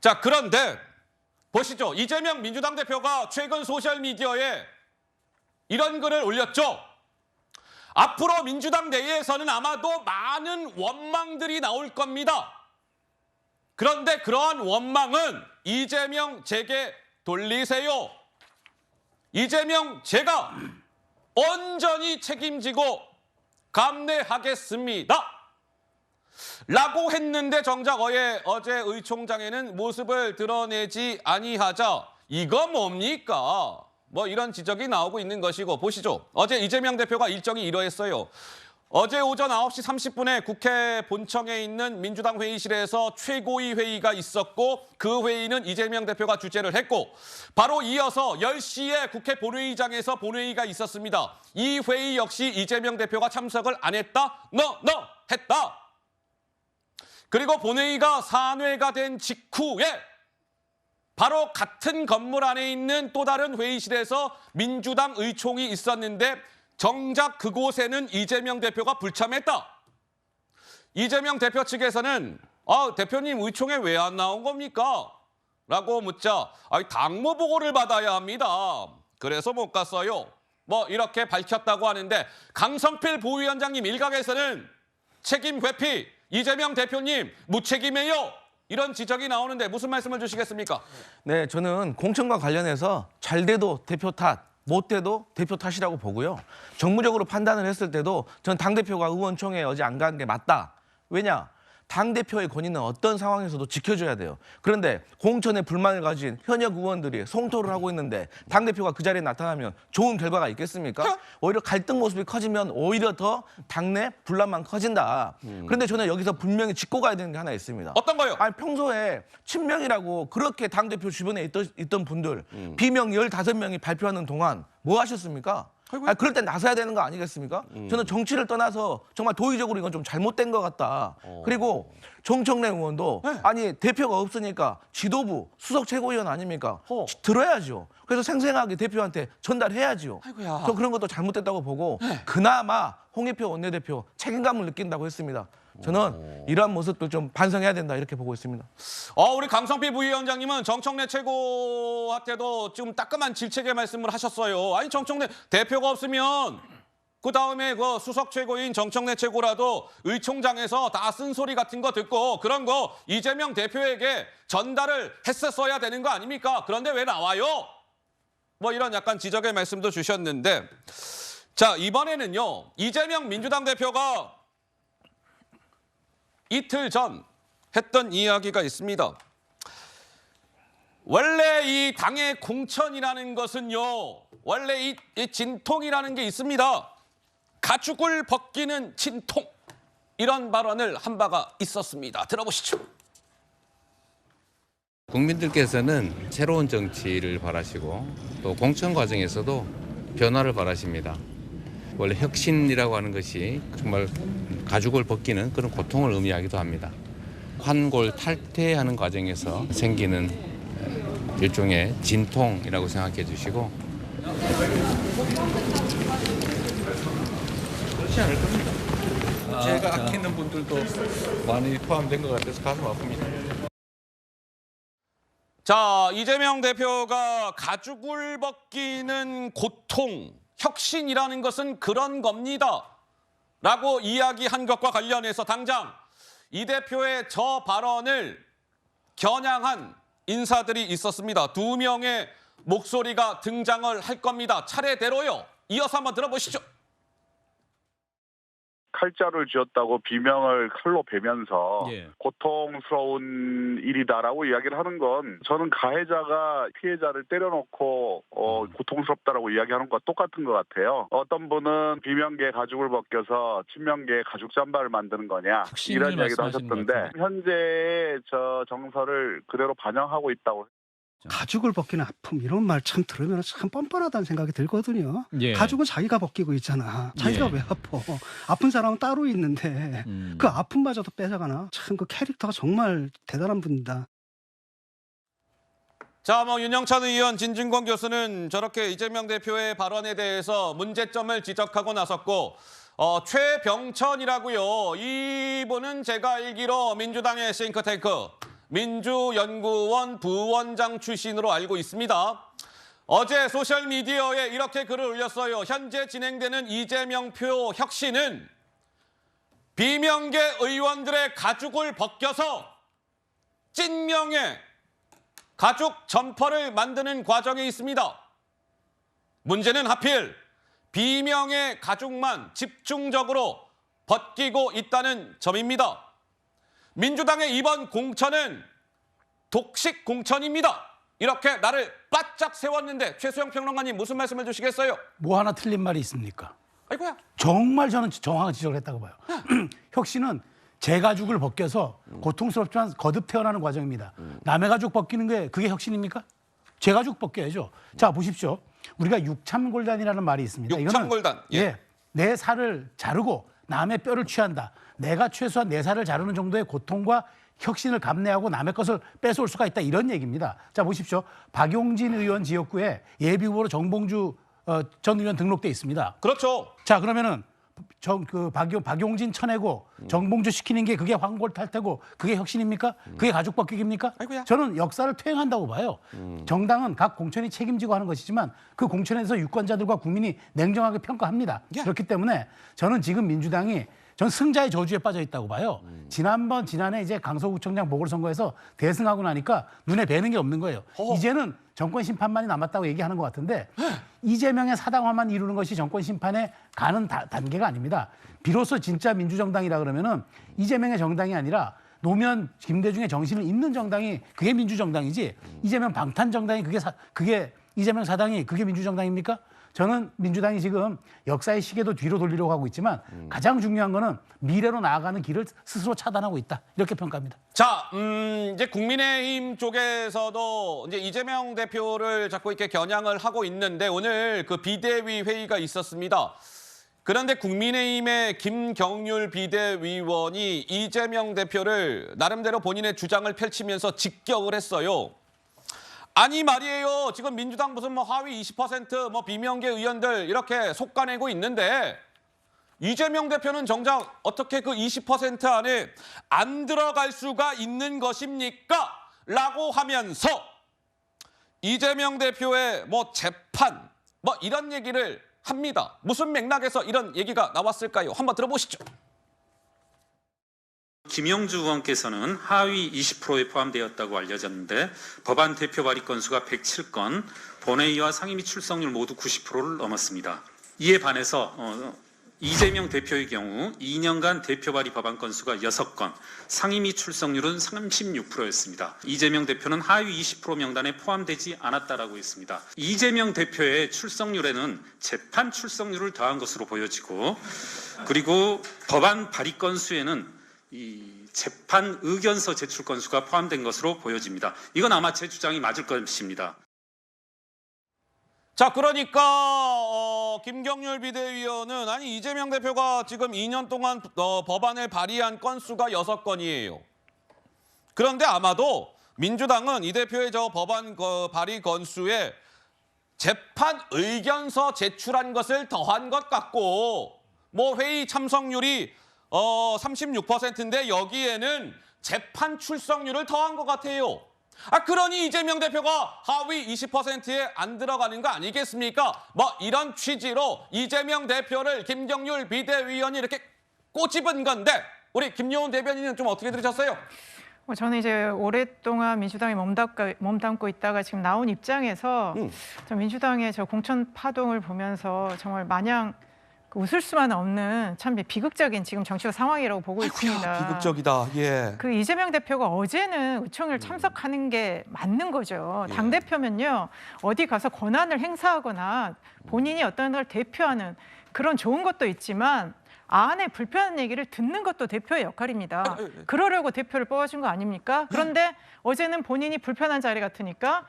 자, 그런데 보시죠. 이재명 민주당 대표가 최근 소셜미디어에 이런 글을 올렸죠. 앞으로 민주당 내에서는 아마도 많은 원망들이 나올 겁니다. 그런데 그러한 원망은 이재명 제게 돌리세요. 이재명 제가 온전히 책임지고 감내하겠습니다. 라고 했는데 정작 어제 의총장에는 모습을 드러내지 아니하자 이거 뭡니까? 뭐 이런 지적이 나오고 있는 것이고 보시죠. 어제 이재명 대표가 일정이 이러했어요. 어제 오전 9시 30분에 국회 본청에 있는 민주당 회의실에서 최고위 회의가 있었고 그 회의는 이재명 대표가 주재를 했고 바로 이어서 10시에 국회 본회의장에서 본회의가 있었습니다. 이 회의 역시 이재명 대표가 참석을 안 했다? 했다. 그리고 본회의가 산회가 된 직후에 바로 같은 건물 안에 있는 또 다른 회의실에서 민주당 의총이 있었는데 정작 그곳에는 이재명 대표가 불참했다. 이재명 대표 측에서는 대표님 의총에 왜 안 나온 겁니까? 라고 묻자 당무 보고를 받아야 합니다. 그래서 못 갔어요. 뭐 이렇게 밝혔다고 하는데 강성필 부위원장님 일각에서는 책임 회피, 이재명 대표님 무책임해요. 이런 지적이 나오는데 무슨 말씀을 주시겠습니까? 네, 저는 공천과 관련해서 잘 돼도 대표 탓, 못 돼도 대표 탓이라고 보고요. 정무적으로 판단을 했을 때도 전 당대표가 의원총회에 어제 안 간 게 맞다. 왜냐? 당대표의 권위는 어떤 상황에서도 지켜줘야 돼요. 그런데 공천에 불만을 가진 현역 의원들이 송토를 하고 있는데 당대표가 그 자리에 나타나면 좋은 결과가 있겠습니까? 오히려 갈등 모습이 커지면 오히려 더 당내 분란만 커진다. 그런데 저는 여기서 분명히 짚고 가야 되는 게 하나 있습니다. 어떤 거요? 평소에 친명이라고 그렇게 당대표 주변에 있던 분들 비명 15명이 발표하는 동안 뭐 하셨습니까? 그럴 땐 나서야 되는 거 아니겠습니까? 저는 정치를 떠나서 정말 도의적으로 이건 좀 잘못된 것 같다. 그리고 정청래 의원도 대표가 없으니까 지도부 수석 최고위원 아닙니까? 들어야죠. 그래서 생생하게 대표한테 전달해야죠. 저 그런 것도 잘못됐다고 보고 그나마 홍익표 원내대표 책임감을 느낀다고 했습니다. 저는 이러한 모습도 좀 반성해야 된다 이렇게 보고 있습니다. 우리 강성필 부위원장님은 정청래 최고한테도 지금 따끔한 질책의 말씀을 하셨어요. 아니 정청래 대표가 없으면 그 다음에 그 수석 최고인 정청래 최고라도 의총장에서 다 쓴소리 같은 거 듣고 그런 거 이재명 대표에게 전달을 했었어야 되는 거 아닙니까? 그런데 왜 나와요? 뭐 이런 약간 지적의 말씀도 주셨는데 자 이번에는요 이재명 민주당 대표가 이틀 전 했던 이야기가 있습니다. 원래 이 당의 공천이라는 것은요. 원래 이 진통이라는 게 있습니다. 가죽을 벗기는 진통. 이런 발언을 한 바가 있었습니다. 들어보시죠. 국민들께서는 새로운 정치를 바라시고 또 공천 과정에서도 변화를 바라십니다. 원래 혁신이라고 하는 것이 정말 가죽을 벗기는 그런 고통을 의미하기도 합니다. 환골 탈퇴하는 과정에서 생기는 일종의 진통이라고 생각해 주시고 그렇지 않을 겁니다. 제가 아끼는 분들도 많이 포함된 것 같아서 가슴 아픕니다. 자, 이재명 대표가 가죽을 벗기는 고통, 혁신이라는 것은 그런 겁니다. 라고 이야기한 것과 관련해서 당장 이 대표의 저 발언을 겨냥한 인사들이 있었습니다. 2명의 목소리가 등장을 할 겁니다. 차례대로요. 이어서 한번 들어보시죠. 칼자를 쥐었다고 비명을 칼로 베면서 고통스러운 일이다라고 이야기를 하는 건 저는 가해자가 피해자를 때려놓고 고통스럽다라고 이야기하는 것과 똑같은 것 같아요. 어떤 분은 비명계의 가죽을 벗겨서 친명계의 가죽 잠바를 만드는 거냐 이런 이야기도 하셨던데 현재의 저 정서를 그대로 반영하고 있다고. 가죽을 벗기는 아픔 이런 말 참 들으면 참 뻔뻔하다는 생각이 들거든요. 가죽은 자기가 벗기고 있잖아. 자기가 왜 아파. 아픈 사람은 따로 있는데 그 아픔마저도 뺏어가나. 참 그 캐릭터가 정말 대단한 분이다. 자, 윤영찬 의원, 진중권 교수는 저렇게 이재명 대표의 발언에 대해서 문제점을 지적하고 나섰고 최병천이라고요. 이분은 제가 알기로 민주당의 싱크탱크 민주연구원 부원장 출신으로 알고 있습니다. 어제 소셜미디어에 이렇게 글을 올렸어요. 현재 진행되는 이재명 표 혁신은 비명계 의원들의 가죽을 벗겨서 찐명의 가죽 점퍼를 만드는 과정에 있습니다. 문제는 하필 비명의 가죽만 집중적으로 벗기고 있다는 점입니다. 민주당의 이번 공천은 독식 공천입니다. 이렇게 나를 바짝 세웠는데 최수영 평론가님 무슨 말씀을 주시겠어요? 뭐 하나 틀린 말이 있습니까? 아이고야. 정말 저는 정확한 지적을 했다고 봐요. 혁신은 제 가죽을 벗겨서 고통스럽지만 거듭 태어나는 과정입니다. 남의 가죽 벗기는 게 그게 혁신입니까? 제 가죽 벗겨야죠. 자, 보십시오. 우리가 육참골단이라는 말이 있습니다. 육참골단. 예. 내 살을 자르고 남의 뼈를 취한다. 내가 최소한 내 살을 자르는 정도의 고통과 혁신을 감내하고 남의 것을 뺏어올 수가 있다. 이런 얘기입니다. 자, 보십시오. 박용진 의원 지역구에 예비후보로 정봉주 전 의원 등록돼 있습니다. 그렇죠. 자, 그러면은 박용진 쳐내고 정봉주 시키는 게 그게 황골탈태고 그게 혁신입니까? 그게 가죽 벗기기입니까? 아이고야. 저는 역사를 퇴행한다고 봐요. 정당은 각 공천이 책임지고 하는 것이지만 그 공천에서 유권자들과 국민이 냉정하게 평가합니다. 그렇기 때문에 저는 지금 민주당이 전 승자의 저주에 빠져 있다고 봐요. 지난해 이제 강서구청장 보궐선거에서 대승하고 나니까 눈에 뵈는 게 없는 거예요. 이제는 정권 심판만이 남았다고 얘기하는 것 같은데 이재명의 사당화만 이루는 것이 정권 심판에 가는 단계가 아닙니다. 비로소 진짜 민주정당이라 그러면은 이재명의 정당이 아니라 노무현 김대중의 정신을 잇는 정당이 그게 민주정당이지 이재명 방탄정당이 그게 이재명 사당이 그게 민주정당입니까? 저는 민주당이 지금 역사의 시계도 뒤로 돌리려고 하고 있지만 가장 중요한 거는 미래로 나아가는 길을 스스로 차단하고 있다. 이렇게 평가합니다. 자, 이제 국민의힘 쪽에서도 이제 이재명 대표를 자꾸 이렇게 겨냥을 하고 있는데 오늘 그 비대위 회의가 있었습니다. 그런데 국민의힘의 김경률 비대위원이 이재명 대표를 나름대로 본인의 주장을 펼치면서 직격을 했어요. 아니 말이에요. 지금 민주당 무슨 뭐 하위 20% 비명계 의원들 이렇게 속가내고 있는데 이재명 대표는 정작 어떻게 그 20% 안에 안 들어갈 수가 있는 것입니까? 라고 하면서 이재명 대표의 재판 이런 얘기를 합니다. 무슨 맥락에서 이런 얘기가 나왔을까요? 한번 들어보시죠. 김영주 의원께서는 하위 20%에 포함되었다고 알려졌는데 법안 대표 발의 건수가 107건, 본회의와 상임위 출석률 모두 90%를 넘었습니다. 이에 반해서 이재명 대표의 경우 2년간 대표 발의 법안 건수가 6건, 상임위 출석률은 36%였습니다. 이재명 대표는 하위 20% 명단에 포함되지 않았다라고 했습니다. 이재명 대표의 출석률에는 재판 출석률을 더한 것으로 보여지고 그리고 법안 발의 건수에는 이 재판 의견서 제출 건수가 포함된 것으로 보여집니다. 이건 아마 제 주장이 맞을 것입니다. 자, 그러니까 김경률 비대위원은 아니 이재명 대표가 지금 2년 동안 법안을 발의한 건수가 6건이에요. 그런데 아마도 민주당은 이 대표의 저 법안 발의 건수에 재판 의견서 제출한 것을 더한 것 같고 회의 참석률이 36%인데 여기에는 재판 출석률을 더한 것 같아요. 그러니 이재명 대표가 하위 20%에 안 들어가는 거 아니겠습니까? 이런 취지로 이재명 대표를 김경률 비대위원이 이렇게 꼬집은 건데 우리 김요은 대변인은 좀 어떻게 들으셨어요? 저는 이제 오랫동안 민주당에 몸담고 있다가 지금 나온 입장에서 저 민주당의 저 공천 파동을 보면서 정말 마냥 웃을 수만 없는 참 비극적인 지금 정치적 상황이라고 보고 있습니다. 비극적이다. 예. 그 이재명 대표가 어제는 의총을 참석하는 게 맞는 거죠. 당 대표면요 어디 가서 권한을 행사하거나 본인이 어떤 걸 대표하는 그런 좋은 것도 있지만 안에 불편한 얘기를 듣는 것도 대표의 역할입니다. 그러려고 대표를 뽑아준 거 아닙니까? 그런데 어제는 본인이 불편한 자리 같으니까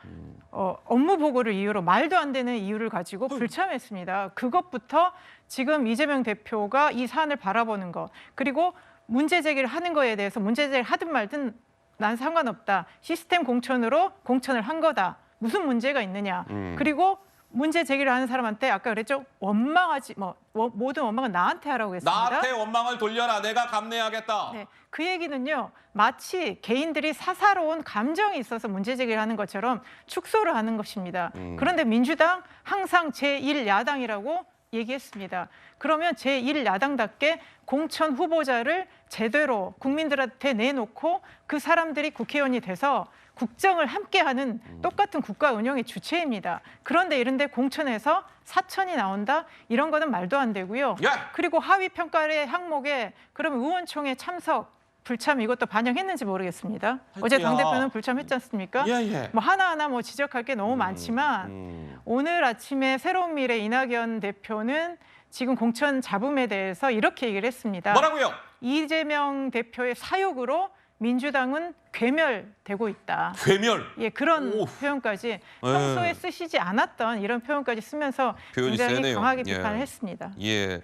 업무 보고를 이유로 말도 안 되는 이유를 가지고 불참했습니다. 그것부터 지금 이재명 대표가 이 사안을 바라보는 것 그리고 문제 제기를 하는 거에 대해서 문제 제기를 하든 말든 난 상관없다. 시스템 공천으로 공천을 한 거다. 무슨 문제가 있느냐. 그리고 문제 제기를 하는 사람한테 아까 그랬죠. 원망하지 모든 원망은 나한테 하라고 했습니다. 나한테 원망을 돌려라. 내가 감내하겠다. 네, 그 얘기는요. 마치 개인들이 사사로운 감정이 있어서 문제 제기를 하는 것처럼 축소를 하는 것입니다. 그런데 민주당 항상 제1야당이라고 얘기했습니다. 그러면 제1야당답게 공천 후보자를 제대로 국민들한테 내놓고 그 사람들이 국회의원이 돼서 국정을 함께하는 똑같은 국가 운영의 주체입니다. 그런데 이런데 공천에서 사천이 나온다? 이런 거는 말도 안 되고요. 야! 그리고 하위 평가의 항목에 그러면 의원총회 참석 불참 이것도 반영했는지 모르겠습니다. 어제 당대표는 불참했지 않습니까? 예. 뭐 하나하나 뭐 지적할 게 너무 많지만 오늘 아침에 새로운 미래 이낙연 대표는 지금 공천 잡음에 대해서 이렇게 얘기를 했습니다. 뭐라고요? 이재명 대표의 사욕으로 민주당은 괴멸되고 있다. 괴멸. 예, 그런 오. 표현까지 평소에 쓰시지 않았던 이런 표현까지 쓰면서 표현이 굉장히 세네요. 강하게 예. 비판을 했습니다. 예.